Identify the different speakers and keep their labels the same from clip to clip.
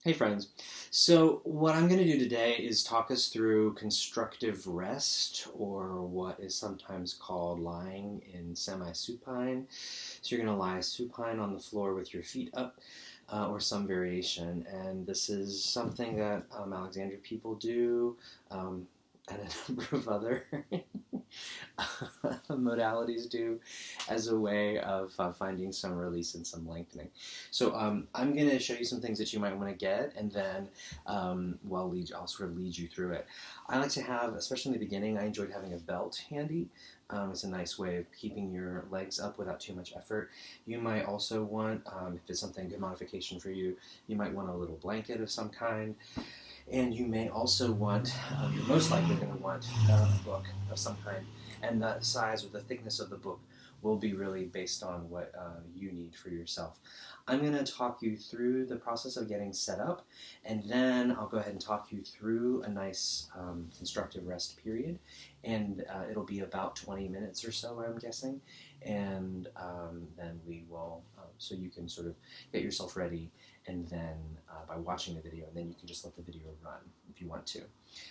Speaker 1: Hey friends. So what I'm going to do today is talk us through constructive rest, or what is sometimes called lying in semi-supine. So you're going to lie supine on the floor with your feet up, or some variation. And this is something that Alexandria people do, and a number of other modalities do, as a way of finding some release and some lengthening. So I'm going to show you some things that you might want to get, and then I'll sort of lead you through it. I like to have, especially in the beginning, I enjoyed having a belt handy. It's a nice way of keeping your legs up without too much effort. You might also want, if it's something good modification for you, you might want a little blanket of some kind. And you may also want, you're most likely going to want a book of some kind. And the size or the thickness of the book will be really based on what you need for yourself. I'm going to talk you through the process of getting set up, and then I'll go ahead and talk you through a nice constructive rest period. And it'll be about 20 minutes or so, I'm guessing. And then we will, so you can sort of get yourself ready, and then by watching the video, and then you can just let the video run if you want to.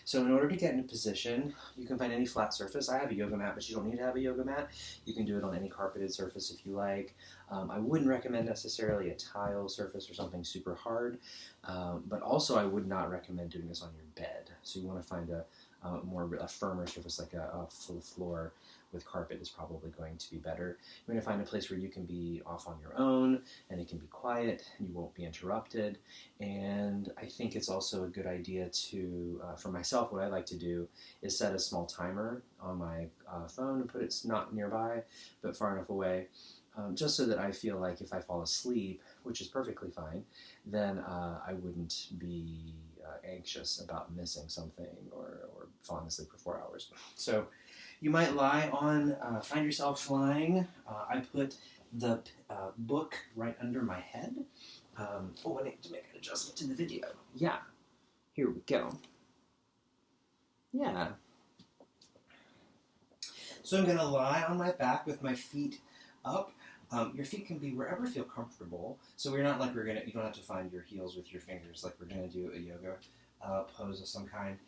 Speaker 1: So in order to get in a position, you can find any flat surface. I have a yoga mat, but you don't need to have a yoga mat. You can do it on any carpeted surface if you like. I wouldn't recommend necessarily a tile surface or something super hard, but also I would not recommend doing this on your bed. So you want to find a firmer surface, like a full floor with carpet is probably going to be better. You're going to find a place where you can be off on your own, and it can be quiet, and you won't be interrupted. And I think it's also a good idea to, for myself, what I like to do is set a small timer on my phone and put it not nearby, but far enough away, just so that I feel like if I fall asleep, which is perfectly fine, then I wouldn't be anxious about missing something or falling asleep for 4 hours. So you might lie on, find yourself lying. I put the book right under my head. I need to make an adjustment to the video. Yeah, here we go. Yeah. So I'm going to lie on my back with my feet up. Your feet can be wherever feel comfortable. So we're not like you don't have to find your heels with your fingers like we're going to do a yoga pose of some kind.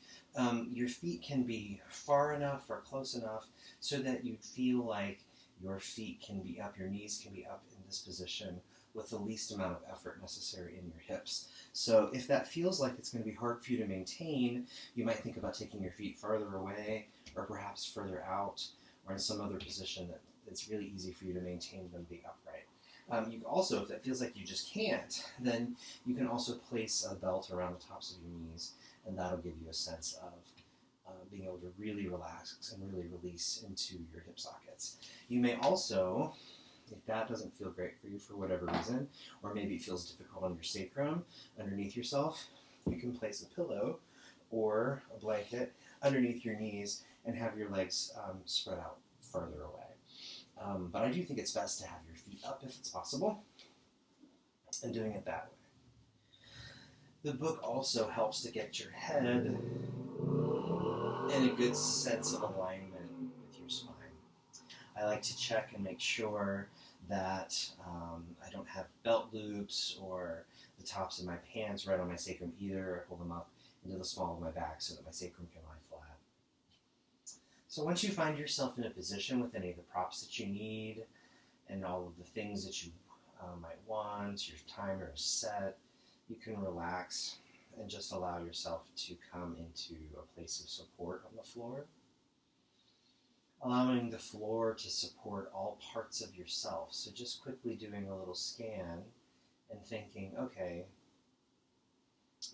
Speaker 1: Your feet can be far enough or close enough so that you feel like your feet can be up, your knees can be up in this position with the least amount of effort necessary in your hips. So if that feels like it's going to be hard for you to maintain, you might think about taking your feet farther away, or perhaps further out, or in some other position that it's really easy for you to maintain them being upright. You can also, if it feels like you just can't, then you can also place a belt around the tops of your knees, and that'll give you a sense of being able to really relax and really release into your hip sockets. You may also, if that doesn't feel great for you for whatever reason, or maybe it feels difficult on your sacrum underneath yourself, you can place a pillow or a blanket underneath your knees and have your legs spread out further away. But I do think it's best to have your feet up if it's possible, and doing it that way. The book also helps to get your head in a good sense of alignment with your spine. I like to check and make sure that I don't have belt loops or the tops of my pants right on my sacrum either. I hold them up into the small of my back so that my sacrum can lie flat. So once you find yourself in a position with any of the props that you need and all of the things that you might want, your timer is set, you can relax and just allow yourself to come into a place of support on the floor. Allowing the floor to support all parts of yourself. So just quickly doing a little scan and thinking, okay,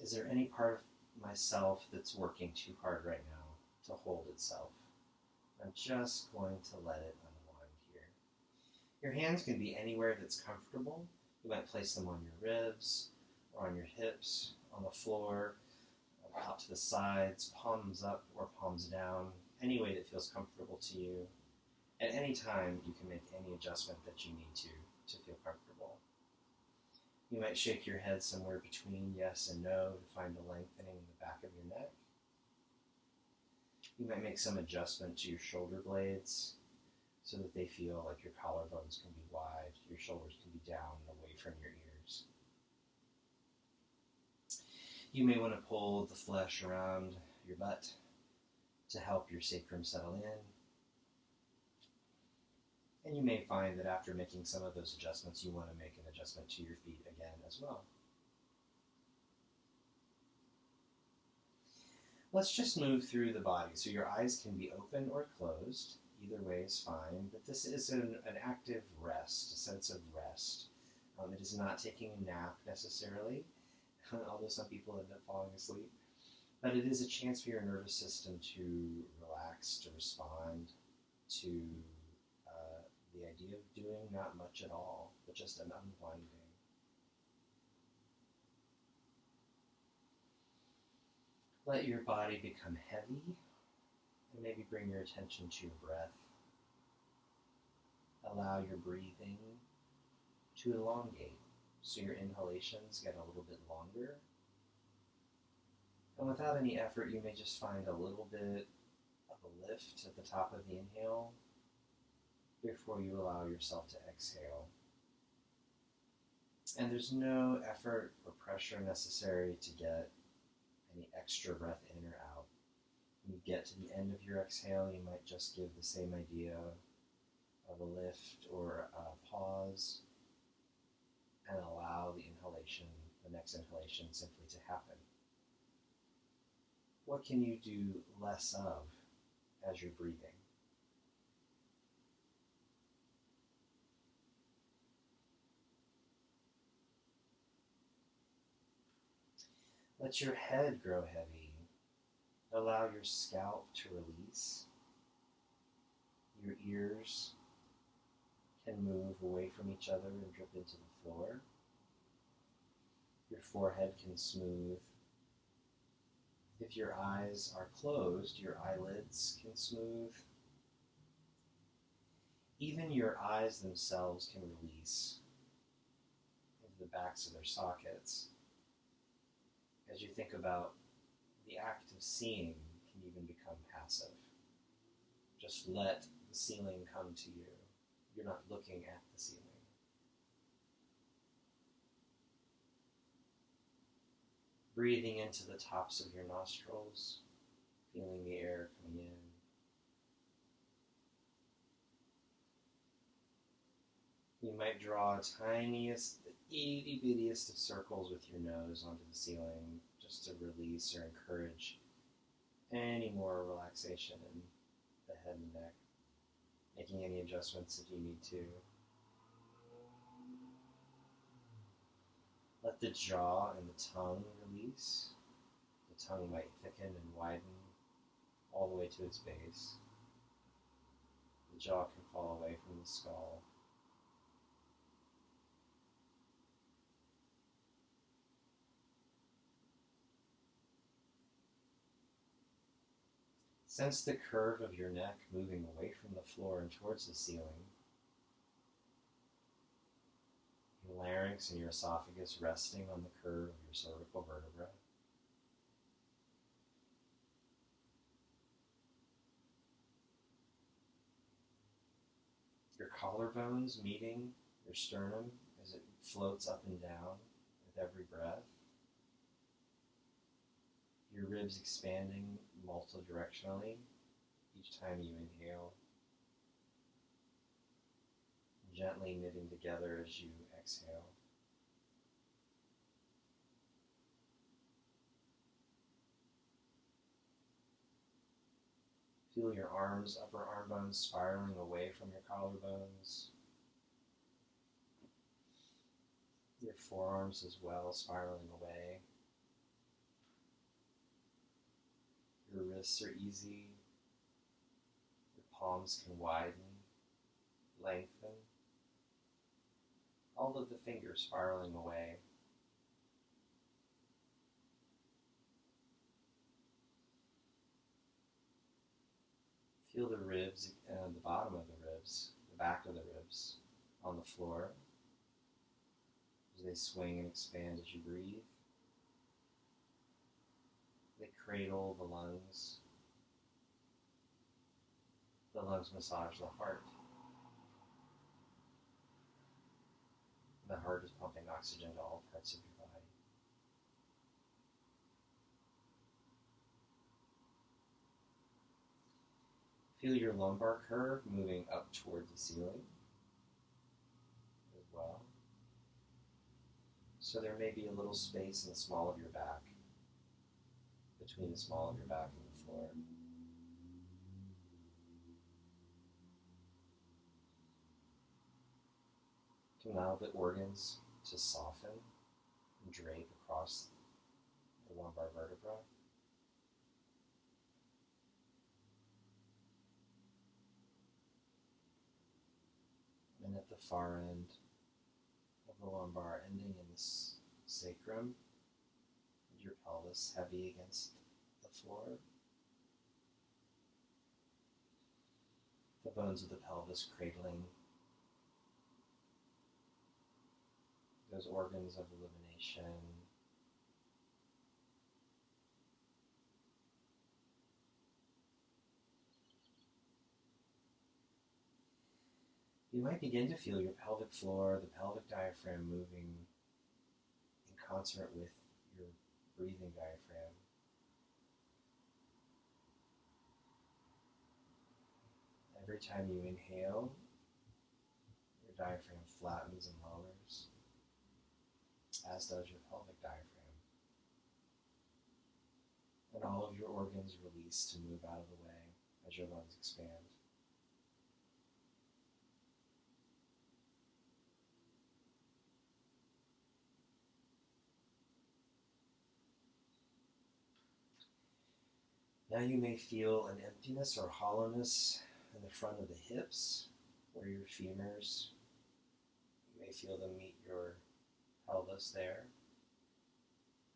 Speaker 1: is there any part of myself that's working too hard right now to hold itself? I'm just going to let it unwind here. Your hands can be anywhere that's comfortable. You might place them on your ribs or on your hips, on the floor, out to the sides, palms up or palms down, any way that feels comfortable to you. At any time, you can make any adjustment that you need to feel comfortable. You might shake your head somewhere between yes and no to find a lengthening in the back of your neck. You might make some adjustment to your shoulder blades so that they feel like your collarbones can be wide, your shoulders can be down and away from your ears. You may want to pull the flesh around your butt to help your sacrum settle in. And you may find that after making some of those adjustments, you want to make an adjustment to your feet again as well. Let's just move through the body. So your eyes can be open or closed. Either way is fine, but this is an active rest, a sense of rest. It is not taking a nap necessarily, although some people end up falling asleep. But it is a chance for your nervous system to relax, to respond to the idea of doing not much at all, but just an unwinding. Let your body become heavy, and maybe bring your attention to your breath. Allow your breathing to elongate, so your inhalations get a little bit longer. And without any effort, you may just find a little bit of a lift at the top of the inhale before you allow yourself to exhale. And there's no effort or pressure necessary to get any extra breath in or out. When you get to the end of your exhale, you might just give the same idea of a lift or a pause and allow the next inhalation simply to happen. What can you do less of as you're breathing? Let your head grow heavy. Allow your scalp to release. Your ears can move away from each other and drip into the floor. Your forehead can smooth. If your eyes are closed, your eyelids can smooth. Even your eyes themselves can release into the backs of their sockets. As you think about the act of seeing can even become passive. Just let the ceiling come to you. You're not looking at the ceiling. Breathing into the tops of your nostrils, feeling the air coming in. You might draw tiniest, the itty-bittiest of circles with your nose onto the ceiling just to release or encourage any more relaxation in the head and neck, making any adjustments if you need to. Let the jaw and the tongue release. The tongue might thicken and widen all the way to its base. The jaw can fall away from the skull. Sense the curve of your neck moving away from the floor and towards the ceiling. Your larynx and your esophagus resting on the curve of your cervical vertebra. Your collarbones meeting your sternum as it floats up and down with every breath. Your ribs expanding multidirectionally each time you inhale, gently knitting together as you exhale. Feel your arms, upper arm bones spiraling away from your collarbones. Your forearms as well spiraling away. Your wrists are easy. Your palms can widen, lengthen. All of the fingers spiraling away. Feel the ribs and the bottom of the ribs, the back of the ribs on the floor as they swing and expand as you breathe. They cradle the lungs. The lungs massage the heart. The heart is pumping oxygen to all parts of your body. Feel your lumbar curve moving up toward the ceiling as well. So there may be a little space in the small of your back, between the small of your back and the floor. Allow the organs to soften and drape across the lumbar vertebra. And at the far end of the lumbar, ending in the sacrum, your pelvis heavy against the floor. The bones of the pelvis cradling those organs of elimination. You might begin to feel your pelvic floor, the pelvic diaphragm moving in concert with your breathing diaphragm. Every time you inhale, your diaphragm flattens and lowers, as does your pelvic diaphragm. And all of your organs release to move out of the way as your lungs expand. Now you may feel an emptiness or hollowness in the front of the hips, where your femurs, you may feel them meet your pelvis there,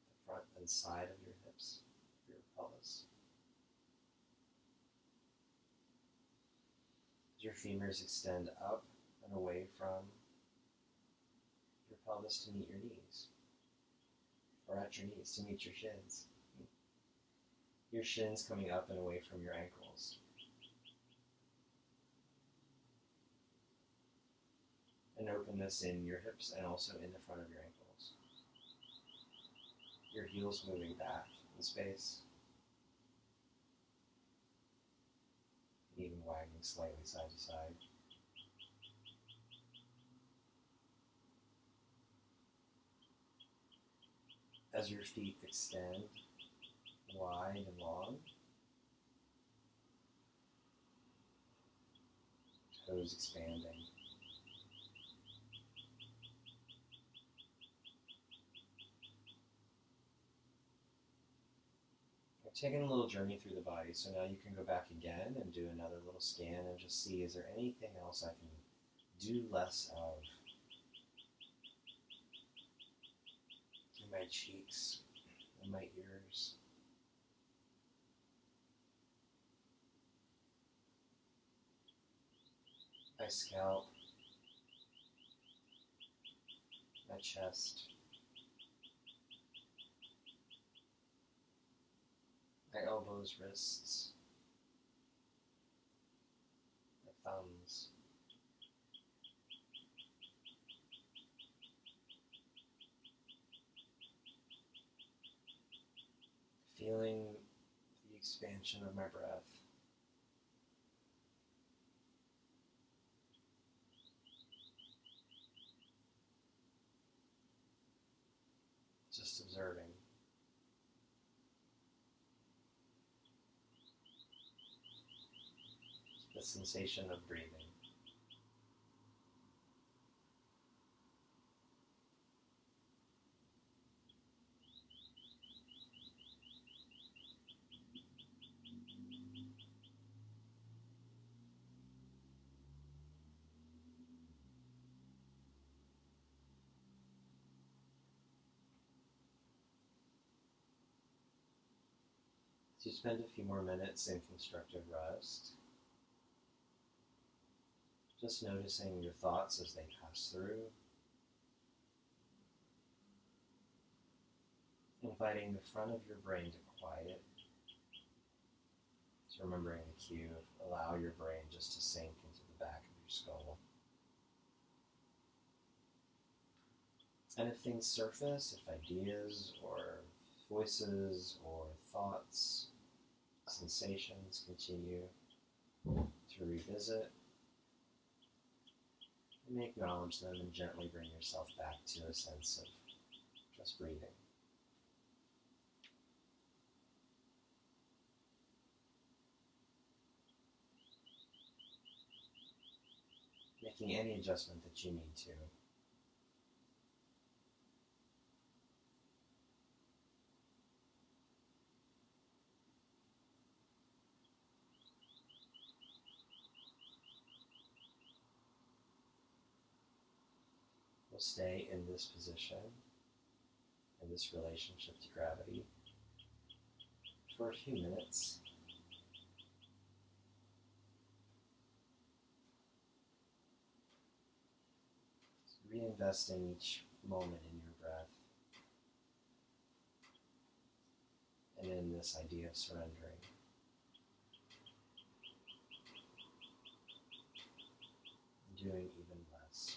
Speaker 1: the front and side of your hips, your pelvis. As your femurs extend up and away from your pelvis to meet your knees, or at your knees to meet your shins. Your shins coming up and away from your ankles. An openness in your hips and also in the front of your ankles. Your heels moving back in space. And even wagging slightly side to side. As your feet extend wide and long, toes expanding. I've taken a little journey through the body, so now you can go back again and do another little scan and just see, is there anything else I can do less of in my cheeks, in my ears, my scalp, my chest, my elbows, wrists, my thumbs, feeling the expansion of my breath. Just observing. The sensation of breathing. So spend a few more minutes in constructive rest. Just noticing your thoughts as they pass through. Inviting the front of your brain to quiet. So remembering the cue of allow your brain just to sink into the back of your skull. And if things surface, if ideas or voices or thoughts, sensations continue, to revisit. And acknowledge them and gently bring yourself back to a sense of just breathing. Making any adjustment that you need to. We'll stay in this position, in this relationship to gravity, for a few minutes. Reinvesting each moment in your breath and in this idea of surrendering. Doing even less.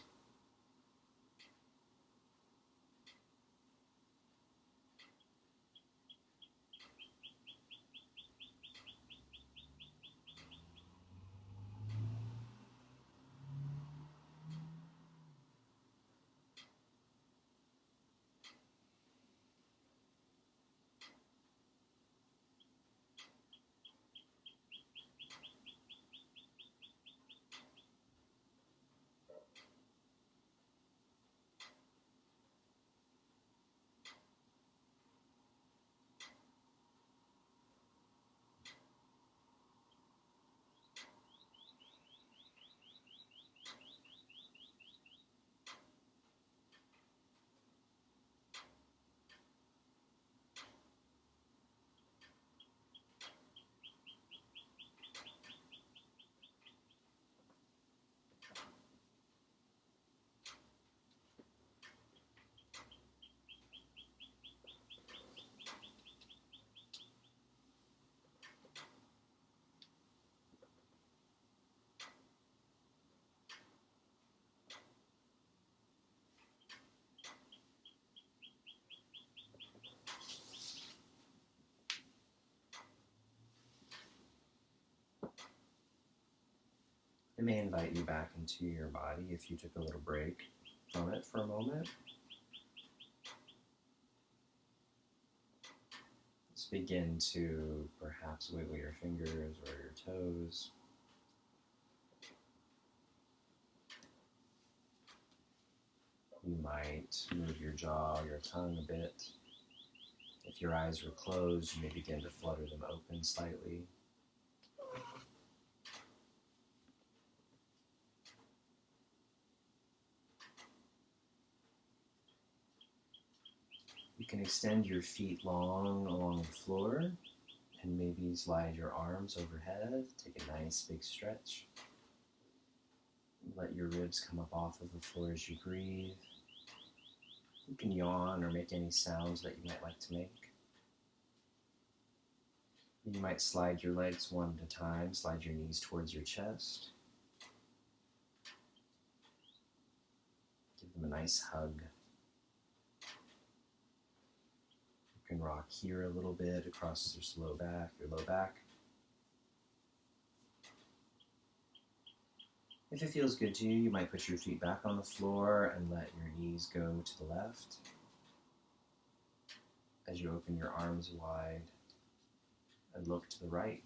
Speaker 1: It may invite you back into your body if you took a little break from it for a moment. Just begin to perhaps wiggle your fingers or your toes. You might move your jaw, your tongue a bit. If your eyes were closed, you may begin to flutter them open slightly. You can extend your feet long along the floor and maybe slide your arms overhead. Take a nice big stretch. Let your ribs come up off of the floor as you breathe. You can yawn or make any sounds that you might like to make. You might slide your legs one at a time, slide your knees towards your chest. Give them a nice hug. You can rock here a little bit across your low back. If it feels good to you, you might put your feet back on the floor and let your knees go to the left as you open your arms wide and look to the right,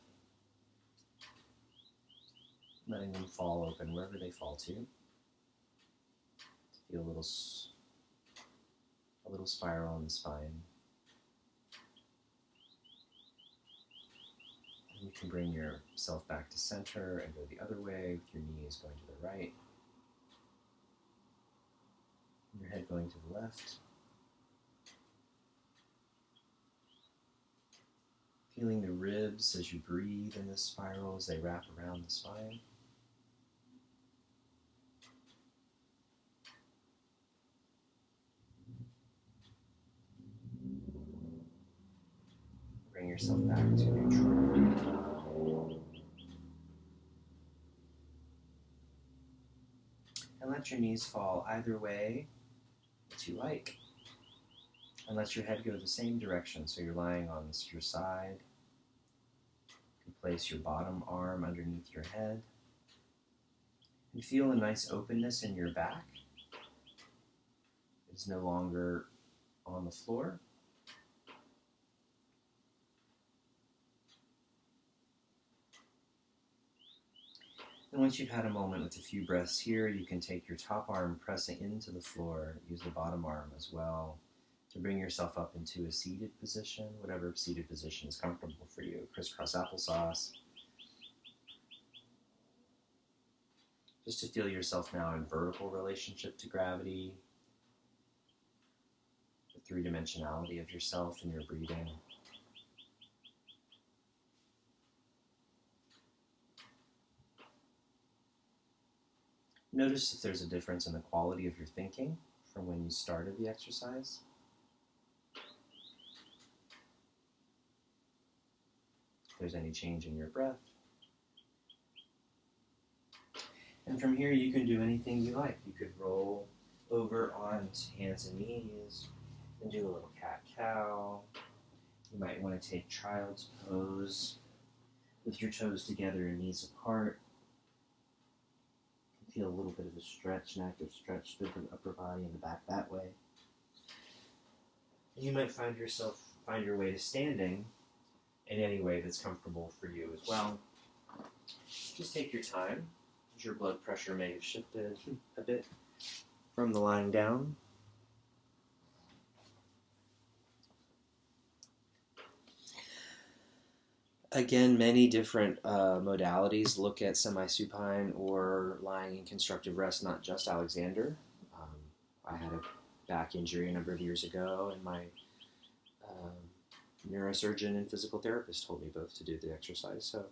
Speaker 1: letting them fall open wherever they fall to. Feel a little spiral in the spine. You can bring yourself back to center and go the other way with your knees going to the right, and your head going to the left. Feeling the ribs as you breathe in this spiral as they wrap around the spine. Bring yourself back to neutral. And let your knees fall either way that you like. And let your head go the same direction, so you're lying on your side, Place your bottom arm underneath your head. And feel a nice openness in your back. It's no longer on the floor. And once you've had a moment with a few breaths here, you can take your top arm pressing into the floor, use the bottom arm as well to bring yourself up into a seated position, whatever seated position is comfortable for you. Crisscross applesauce. Just to feel yourself now in vertical relationship to gravity, the three-dimensionality of yourself and your breathing. Notice if there's a difference in the quality of your thinking from when you started the exercise. If there's any change in your breath. And from here you can do anything you like. You could roll over on hands and knees and do a little cat-cow. You might want to take child's pose with your toes together and knees apart. Feel a little bit of a stretch, an active stretch through the upper body and the back that way. You might find your way to standing in any way that's comfortable for you as well. Just take your time. Your blood pressure may have shifted a bit from the lying down. Again, many different modalities look at semi-supine or lying in constructive rest, not just Alexander. I had a back injury a number of years ago, and my neurosurgeon and physical therapist told me both to do the exercise. So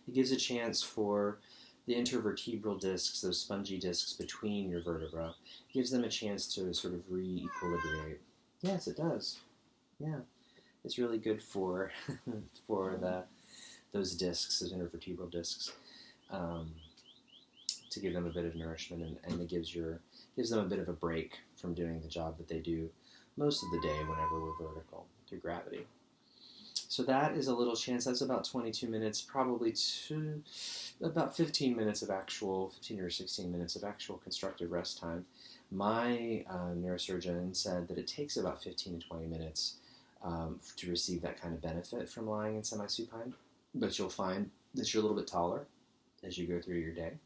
Speaker 1: it gives a chance for the intervertebral discs, those spongy discs between your vertebra, gives them a chance to sort of re-equilibrate. Yes, it does. Yeah, it's really good for those discs, those intervertebral discs, to give them a bit of nourishment, and it gives them a bit of a break from doing the job that they do most of the day whenever we're vertical through gravity. So that is a little chance. That's about 22 minutes, probably about 15 minutes of 15 or 16 minutes of actual constructive rest time. My neurosurgeon said that it takes about 15 to 20 minutes to receive that kind of benefit from lying in semi-supine. But you'll find that you're a little bit taller as you go through your day.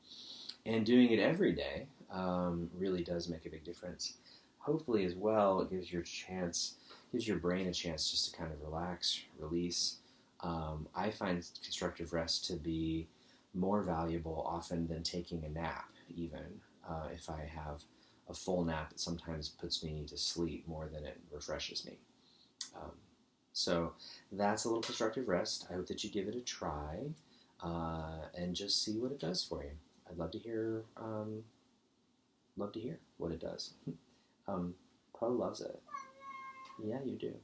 Speaker 1: And doing it every day really does make a big difference. Hopefully as well, it gives your brain a chance just to kind of relax, release. I find constructive rest to be more valuable often than taking a nap even. If I have a full nap, it sometimes puts me to sleep more than it refreshes me. So that's a little constructive rest. I hope that you give it a try and just see what it does for you. I'd love to hear what it does. Poe loves it. Yeah, you do.